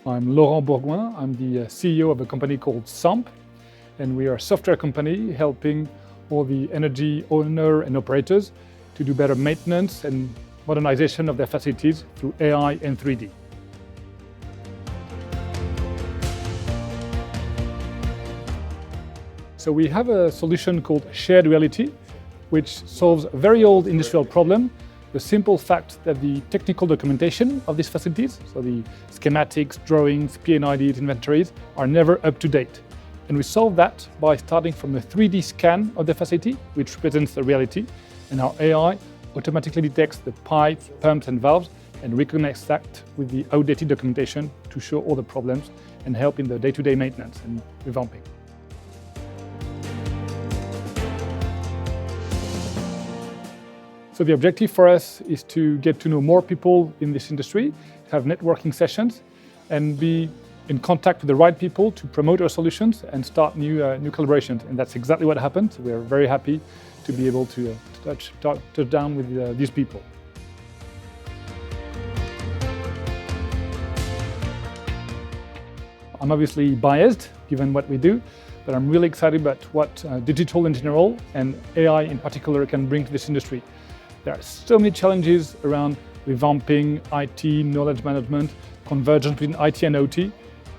I'm Laurent Bourgouin. I'm the CEO of a company called Samp, and we are a software company helping all the energy owner and operators to do better maintenance and modernization of their facilities through AI and 3D. So we have a solution called Shared Reality, which solves a very old industrial problem. The simple fact that the technical documentation of these facilities, so the schematics, drawings, P&IDs, inventories, are never up to date. And we solve that by starting from a 3D scan of the facility, which represents the reality, and our AI automatically detects the pipes, pumps and valves and reconnects that with the outdated documentation to show all the problems and help in the day-to-day maintenance and revamping. So the objective for us is to get to know more people in this industry, have networking sessions, and be in contact with the right people to promote our solutions and start new collaborations. And that's exactly what happened. We are very happy to be able to touch down with these people. I'm obviously biased, given what we do, but I'm really excited about what digital in general and AI in particular can bring to this industry. There are so many challenges around revamping, IT, knowledge management, convergence between IT and OT,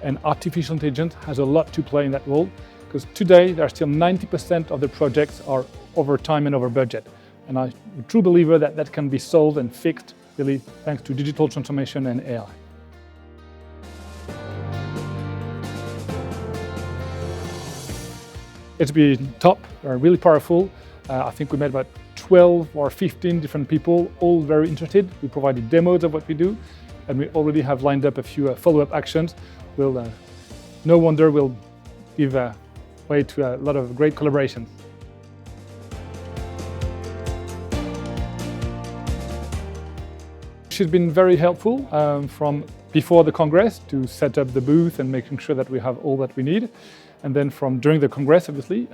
and artificial intelligence has a lot to play in that role, because today there are still 90% of the projects are over time and over budget. And I'm a true believer that that can be solved and fixed really thanks to digital transformation and AI. It's been top, really powerful. I think we met about 12 or 15 different people, all very interested. We provided demos of what we do, and we already have lined up a few follow-up actions. No wonder we'll give way to a lot of great collaborations. She's been very helpful from before the Congress to set up the booth and making sure that we have all that we need. And then from during the Congress, obviously,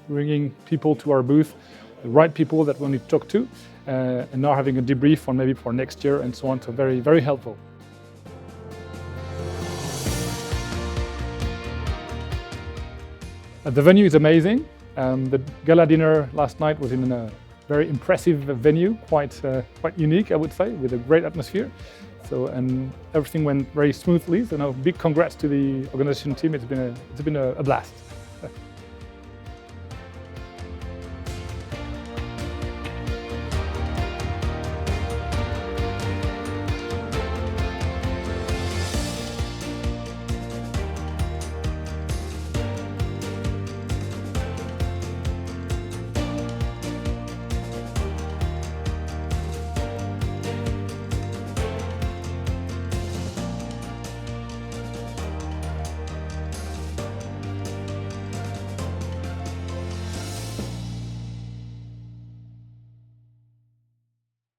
bringing people to our booth, the right people that we need to talk to, and now having a debrief on maybe for next year and so on. So very, very helpful. The venue is amazing. The gala dinner last night was in a very impressive venue, quite unique, I would say, with a great atmosphere. So, and everything went very smoothly. So, big congrats to the organization team. It's been a blast.